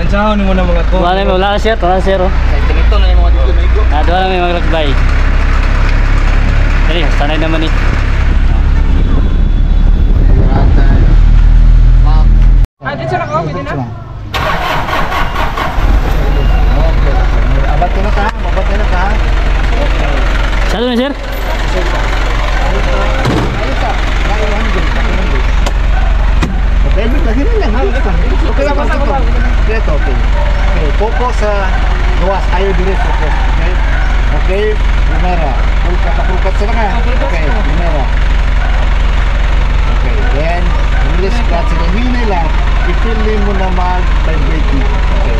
Tansyahan mo na mga ko. Wala sir, oh. Ito na yung mga dito na igo. Doon na may maglakbay. Dali, sanay naman eh. Dito na ka, pwede na. Abat na ka, mabat na ka. Saan na sir? Okay, lagi na lang. Okay lang ba ito? Okay, okay. Focus sa luwas. Ayaw dili focus. Okay? Okay, primera. Pulkat sila nga. Okay, primera. Okay, then, release clutch. Sila hinay lang. I-feel mo na mag-vibrate mo. Okay.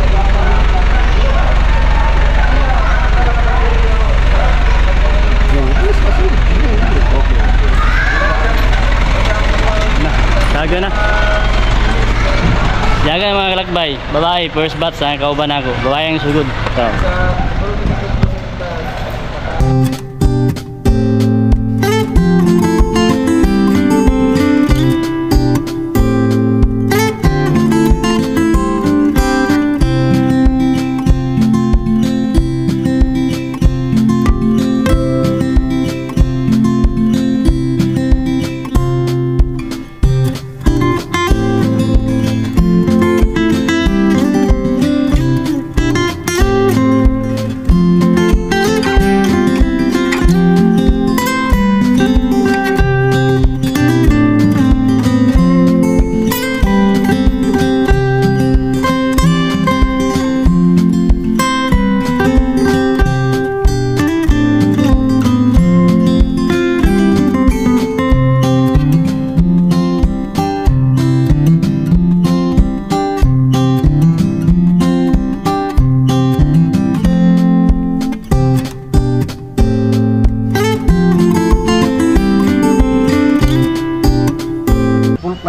Okay. Jaga na. Jaga yung mga kalakbay. Babae, first batch sa kauban ako. Babae ang sugod. So.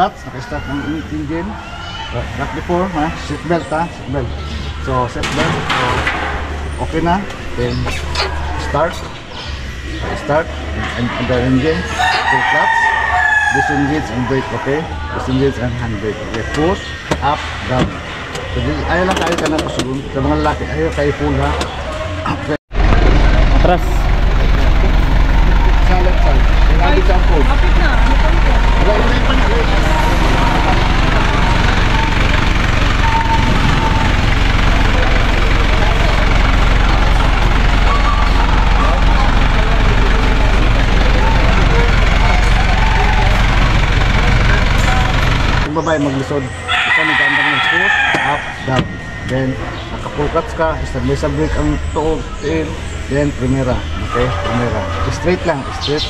Naka-start ng engine. Like before, seatbelt ha, seatbelt. So seatbelt, so okay na. Then start and the engine, full clutch, disengage and brake, okay? Disengage and handbrake, okay? Push, up, down. So ayaw lang kayo ka na pasulun. Sa mga lalaki, ayaw kayo full ha. Okay. Atras. Sa left side, kailangan sa ang full. Kapit na. Wala pa na. Babae maglisod, ito naganda ng push, up, down, then naka-full clutch ka, standby sa brake ang tuog, then primera, okay, primera, straight lang, straight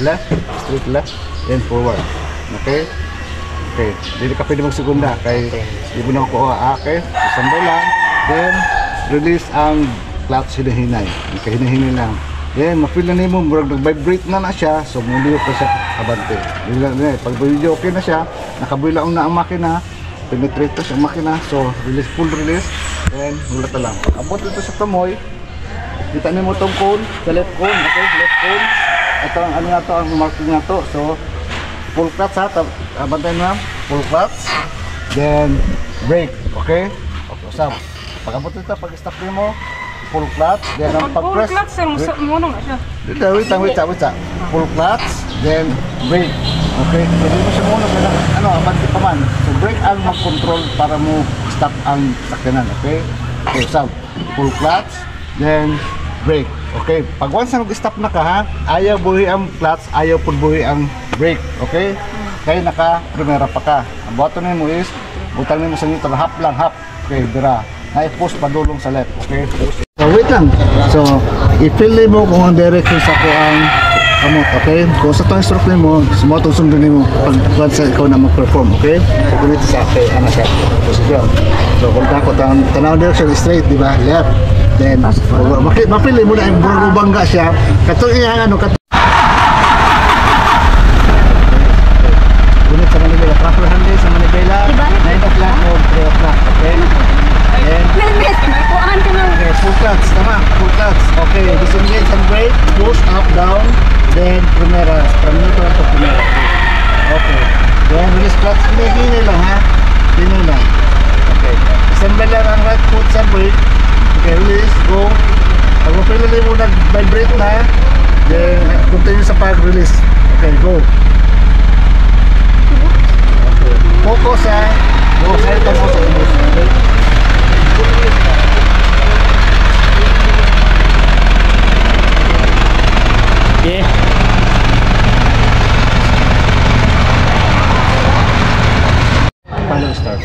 left, straight left, then forward, okay, hindi ka pwede mag-segunda, kay hindi mo na makuha, okay, standby lang, then release ang clutch, hinahinay, okay, hinahinay lang. Then, ma-feel na mo, nag-vibrate na siya, so hindi pa siya kabante. Pag video okay na siya, nakabuilaong na ang makina, penetrate na siya ang makina, so release, full release, then hulat na lang. Abot ito sa tumoy, kita niyo mo itong cone, sa left cone, okay, left cone. Ito ang ano nga to, ang marking nga to, so full clutch ha, abantayin mo, full clutch, then brake, okay? Okay, usap. Pag abot ito, pag-stop niyo mo, full clutch, then ang pag-press. Full clutch, munong na siya. Wait lang. Full clutch, then brake. Okay? Hindi mo siya muna, abanti pa man. So brake ang mag-control para mo stop ang sakyanan. Okay? Okay, so full clutch, then brake. Okay? Pag once na mag-stop na ka ha, ayaw buhi ang clutch, ayaw po buhi ang brake. Okay? Kaya naka-primera pa ka. Ang button mo is, butang mo sa neutral, half lang, half. Okay, dira. Na-push padulong sa left. Okay? Push. So wait lang. So i-feel mo kung ang direction sa ko ang kamot, okay? Kung sa itong stroke mo, sumo itong sundin mo pag sa ikaw na mag-perform, okay? So kung ito sa akin, ano siya? So kung tako, tanaw direction straight, di ba? Left. Then, mapili mo na yung bangga siya. Katong iyang ano, unit sa Manila, proper handle sa Manila, 9 o'clock o 3 o'clock, okay? Okay, full clutch, tama, full clutch. Okay, disengage and brake, push up, down, then primera, from neutral to primera. Okay, then release clutch, hinay lang ha, hinay lang. Okay, assemble lang brake. Okay, release, go. Pag mapilili mo nag-vibrate na, then continue sa pag-release. Okay, go. Okay. Focus ha. Go, sa'yo ka mo sa release. Okay. Okay. Paano start?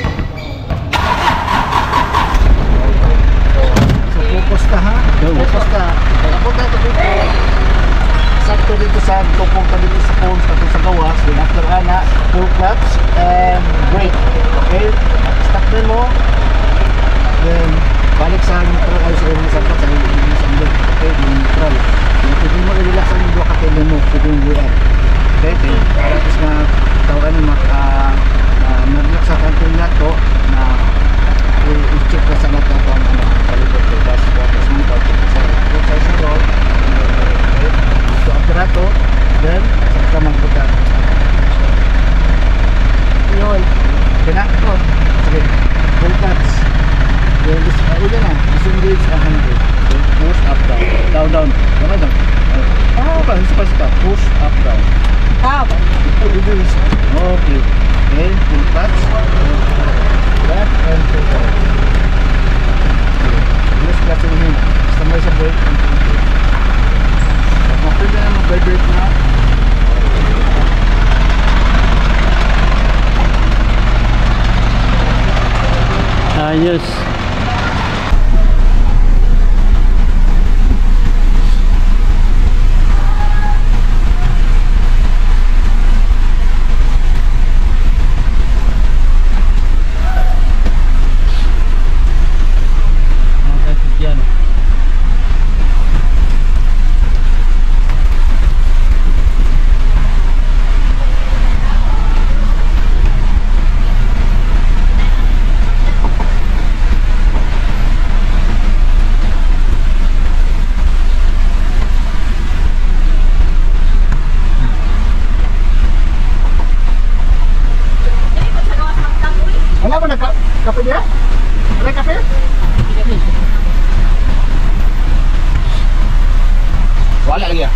So focus ka ha? Focus ka. Kapag ka dito, sakto dito sa tupong ka dito sa phones at sa gawas, then after ana, full clutch and brake. Okay? Stop din mo. Then balik sa neutral ay sa rin sa clutch ay sa brake. Okay? Neutral. Pwede mo i-relax ang yung kakilin mo. Pwede yung VR. Okay? Para is na tawagan mo mag-relax sa kantin na to na i-check ka sa natin ito ang kalibot ko. That's what is mo ito. Sa isa to, so after that to, then saan ka magbuta. Yun. Okay na? Sige. Full touch. Then this, ulit na. Disengage 100. So push up down. Down down. Down down. Okay. Isa. Push up down. Okay. Okay, full clutch, left and full clutch. Yes, clutch in here. Basta may sa brake and full clutch. Pag mapili na mag-vibrate na, Ayos. wala ba nagka-kape niya? Wala kape? Wala lagi ya.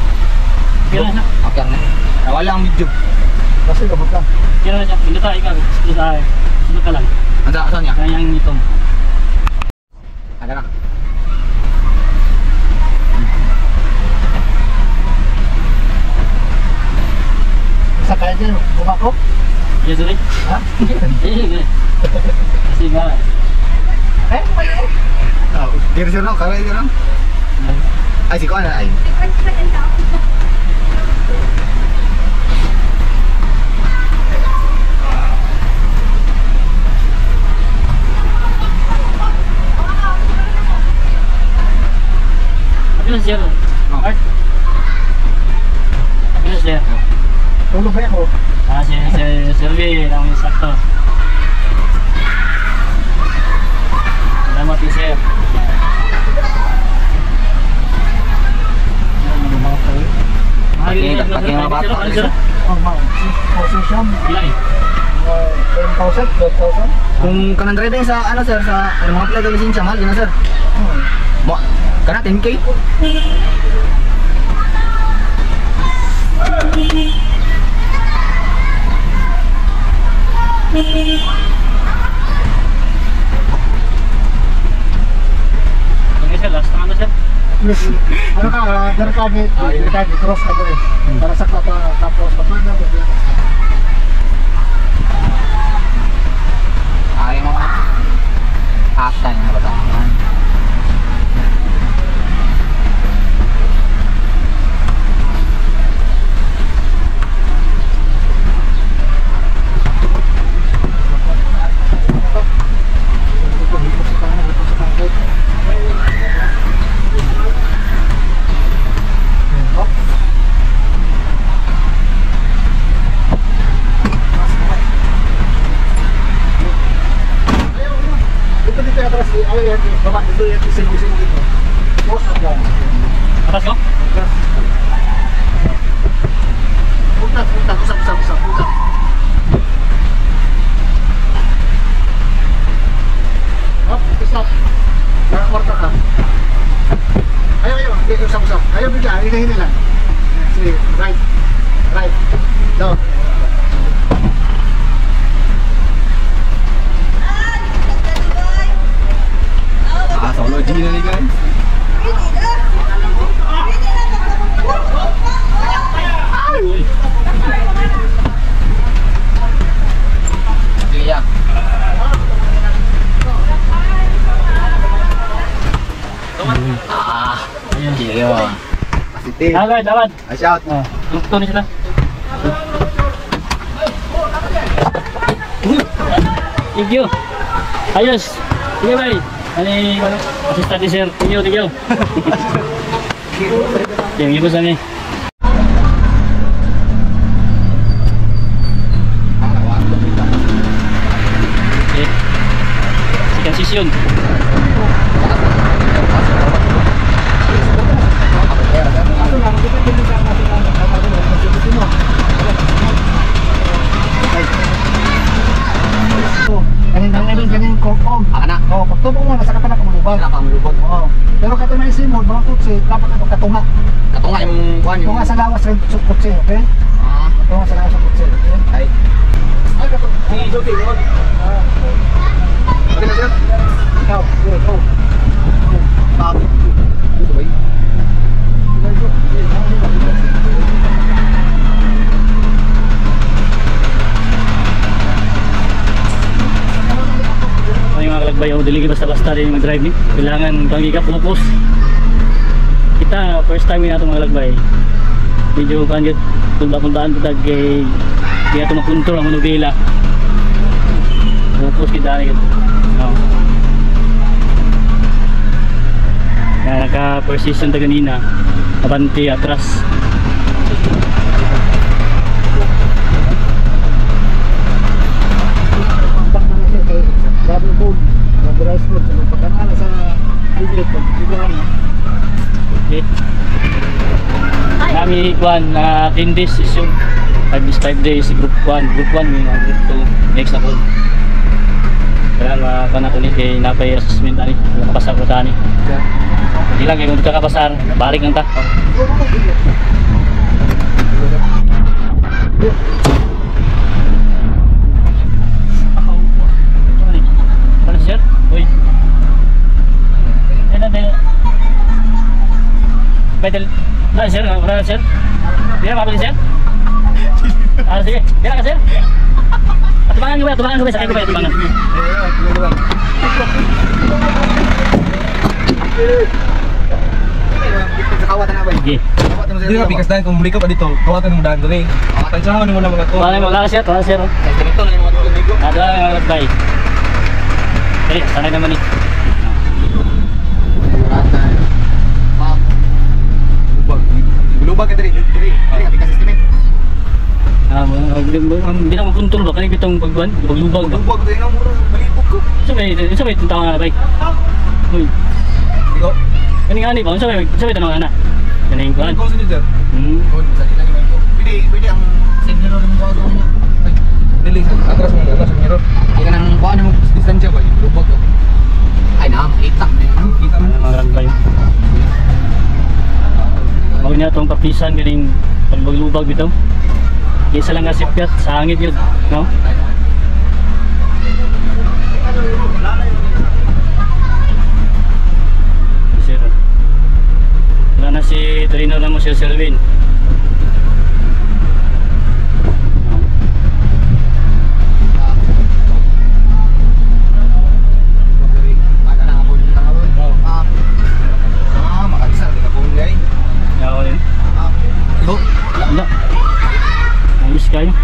Kira na. Okay na. Wala ang video. Kasi gabot ka. Kira na. Hindi tayo ikaw. Sunod ka lang. Saan niya? Kaya yung itong. Ada na. Sa kaya dyan, bumakok? Yes, sorry. Ha? Kasi nga. Kira siya no? Kaya siya no? Ay, si ko ano ay? Ano siya? Art? Ano siya? Tulog ba ako? Si Sylvie, lang yung sakto. Salamat, sir. Paking mga bata. Ano sir? Oh, ma'am. Position. Ilan eh? 10,000? 12,000? Kung kanan rin sa ano sir, sa mga plaga lisensya, mahal din na sir. Mo, kana 10K? Okay sir, last time na sir. Yes. Ano ka, darkagi, cross ka doon. Para sa tapos, tapos na. Ay mo. After na ba ta? Dito yung atras, ay, baba, dito yung sinusin dito. Cross up down. Atas ko? Putat, usap. Putat. Up, stop. kwarta ka. Ayaw. Hindi, usap. Ayaw bigla, hinahin lang. Sige, right. Down. Solo G na ni guys. Sige ya. Sige ya. Positif. Agad, dapat. Shout. Gusto ni sila. Thank you. Ayos. Sige, bye. Ani, assistant ni sir. Thank you. Yang ibu sana. Okay. Sekian session. Kanin kokong. Anak. Oh, pagtubong mo nasa ka pa nakamulubag. Nakamulubog. Oo. Pero kato na isimod, mga kutsi, dapat ito katunga. Katunga yung kuhan yung... Tunga sa lawas rin sa kutsi, okay? Tunga sa lawas sa kutsi, okay? Ay. Ay, kato. Si Joki, mo. Okay na sir? Ikaw, go. Bago. Ito ba yun? May mga kalagbay ako dili basta-basta rin mag-drive ni. Kailangan kang ika-focus. Kita first time na itong mga kalagbay. Medyo kanget punta-puntaan kita kay kaya ito makontrol ang manubila. Focus kita rin. Kaya naka-persistent na kanina. Abante, atras. Double fold, double rice food, so pagkanala sa biglet, pagkigaan mo. Okay. Kami kuan 10 days session. 5 days group 1, group 1 may group 2 next ako. Kaya kana ko ni kay napay assessment ani, nakapasa ko tani. Di lang kay kung kakapasar, balik lang ta. Ano sir? Uy. Betul. Nah, sir, berapa sir? Dia apa beli sir? Ah, sige. Dia ka sir? Tubangan ko ba? Sakay ko ba tubangan? Kawatan na ba? Sige. Hindi nga, bikas dahil kung buli ka pa dito, kawatan mo daan doon eh. Tansyahan mo na mga to. Wala mo sir, wala sir. Ganito na yung mga tuligo. Ada yang lebay. Eh, sanay naman ni. Lubag ka diri aplikasi estimate. Hindi na makontrol ba kanina bitong pagbuan, paglubag ba. Lubag diri na mura balibog ko. Sabay tintawa na bay. Uy, Ikaw? kani ngani ba? Sabay tanong ana. Kani kuan. Ikaw sa dito. Sa dila ni mo. Pwede ang signal rin mo gawin niya. Dili, atras mo na sa mirror. Hindi ka nang kuha mo distansya ba? Lubag ko. Ay na, itak na yun. Kita mo. Mga ragbay. Mawin na itong kapisan galing paglubag bitaw. Isa lang nga sipyat sa hangit yun, no? Sir. Wala na si trainer na mo si Sir Win. Wala. Ayos kayo.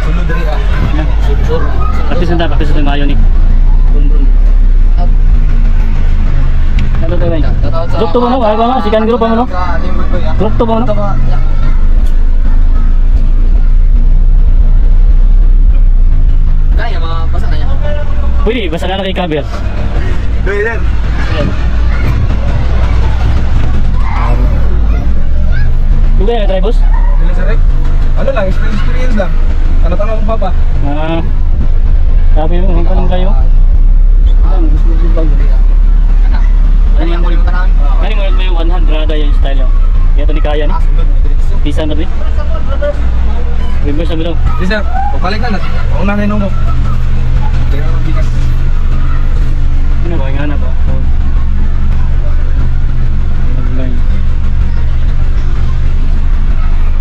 Sunod diri ah. Sur. Practice na mayo ni. Ano tayo ba? Group 2 mo no? Ayaw mo? Second group mo no? Group 2 mo no? Kaya mabasa na yan. Pwede, basta na kay cover. Doy sir. Hindi na try boss? Dili sa rek. Ano lang, experience lang. Tanong-tanong pa pa. Sabi mo, kung kayo? Gusto mo ba? talaga yung style nyo. Kaya ito ni kaya ni. Pisa na rin. Reverse na bilong. Di sir, o balik na. Una na yung kaya ang bigas. Ano ba? Nga na ba?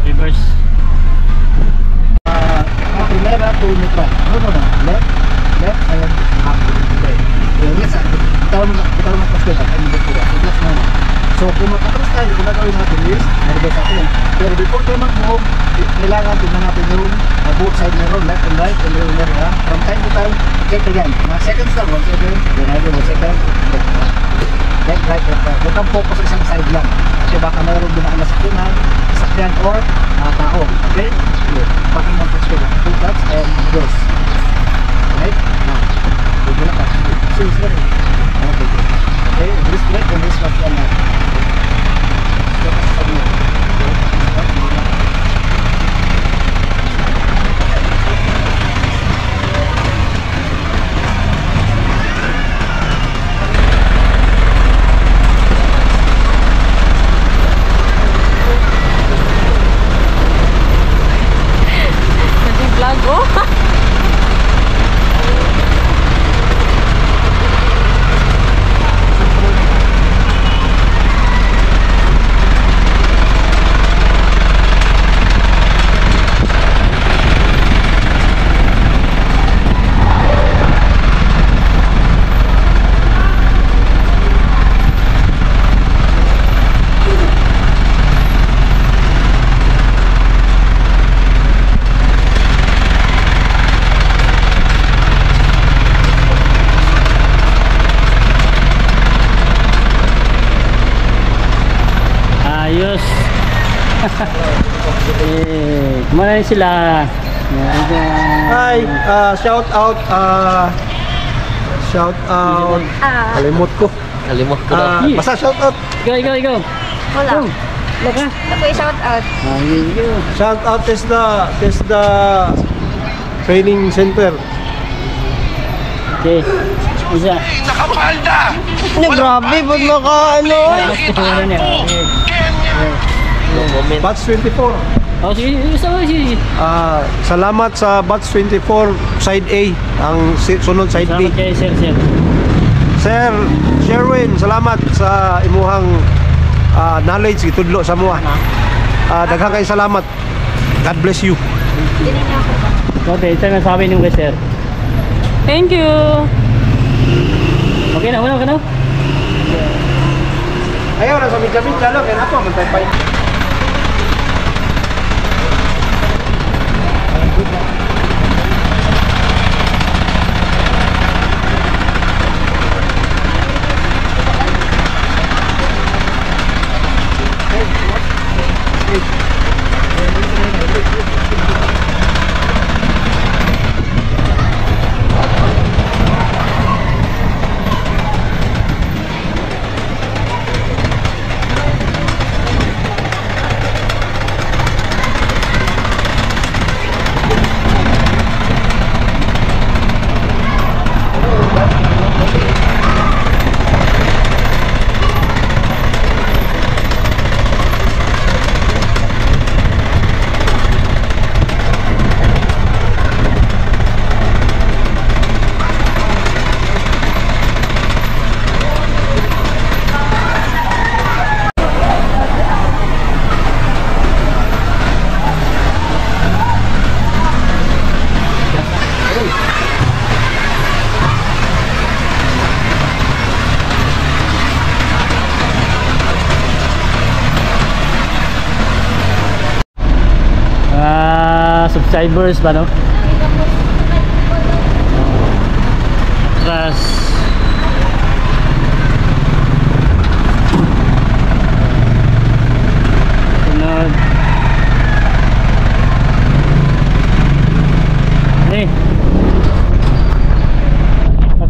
Reverse. Primera to neutral. No. Left and half. Okay. Yes, kita mo pas kita ang dito. Just na. So kung makatapos tayo, kung gagawin natin is, reverse natin. Pero before tayo mag-move, kailangan tingnan natin yung both side mirror, left and right, and mirror mirror. From time to time, check again. Mga seconds lang, 1 second, then another 1 second, left, right, left, right. Huwag kang focus sa isang side lang. Kasi baka mayroon din ako nasaktunan, sakyan or tao. Okay? Packing mo touch ko lang. 2 touch and goes. Right? Now, huwag mo na touch. So, is there? Okay, wrist break and wrist back yan na. Focus sa inyo. Nag-vlog oh. Ayos. Kumana rin sila. Hi, shout out, kalimot ko. Basta shout out. Ikaw. Wala. Laka. Ako i-shout out. Shout out is the training center. Okay. Isa. Grabe, ba't naka ano? Mas kutunan niya. Batch 24. Oh, sige. Isa mo, sige. Salamat sa Batch 24 Side A, ang sunod Side B. Salamat kay Sir. Sir Sherwin, salamat sa imuhang knowledge itudlo sa mua. Daghang kay salamat. God bless you. Okay, ito nga sabi niyo kay Sir. Thank you. Okay na, wala ka na? Ayaw na sa midya-midya lang, kaya na po, magtay-pay. Subscribers ba no? Atras. Sunod.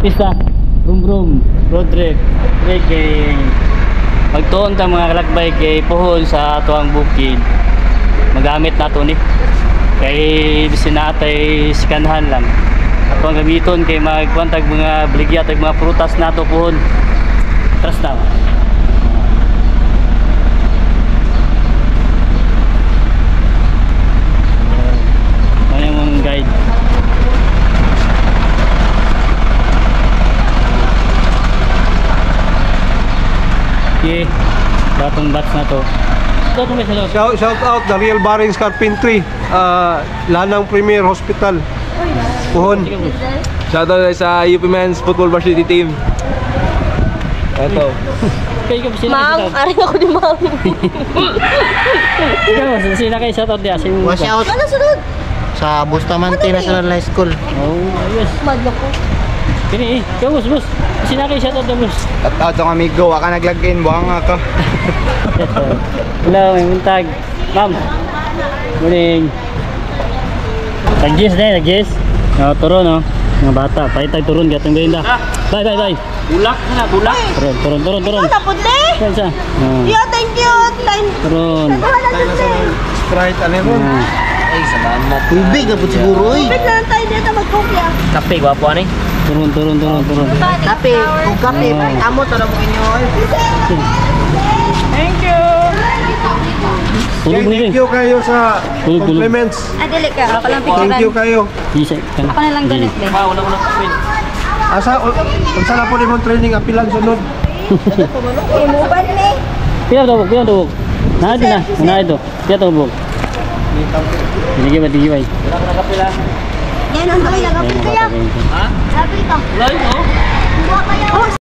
Pista. Brum road trip. Kay magtuon ta mga kalakbay kay puhon sa tuang bukid. Magamit nato ni kay bisin natay sikanhan lang ato ang gamiton kay magkwantag mga bligya tag mga prutas nato pohon trust daw you sa atong batch na to. Ito itong may salot. Shout out the Real Barings Carpentry, Lanang Premier Hospital. Puhon. Shoutout sa UP Men's Football Varsity Team. Ito. Kayo ka sila Ma'am, aring ako di ma'am. Ikaw, sila kayo shoutout diya. Watch out. Ano sunod? Sa Bustamante National High School. Oh, ayos. Madlo ko. Kini, ikaw boss. Sila kayo shoutout diya boss. At tong amigo, waka nag-login, buhang ako. Hello, may muntag. Ma'am. Morning. Nag-gis na, nag-gis. Turon, no? Mga bata, pahitag turon, gatong gayinda. Bye. Bulak na, bulak. Turon. Ano po te? Saan siya? Yo, thank you. Turon. Sprite, ano yun? Ay, salamat. Tubig na po siguro, oy. Wait lang tayo dito magkopya. Kape, gwapo ani. Turon. Kape, kung kape, amo to na mo inyo, oy. Thank you. Tulog mo Thank yun. you kayo sa Tulog. compliments. Adili ka. Ako lang Thank you kayo. Isa ka na. Ako na lang ganit din. Wala ko na kapin. Asa, unsa na po nimong training apilan sunod? Imuban ni. Piyaw tubog. Naito na. Naito. Piyaw tubog. Tigibay. Yan ang dali. Nagapit kaya. Ha? Nagapit ka. Wala yun, oh. Buwa kaya.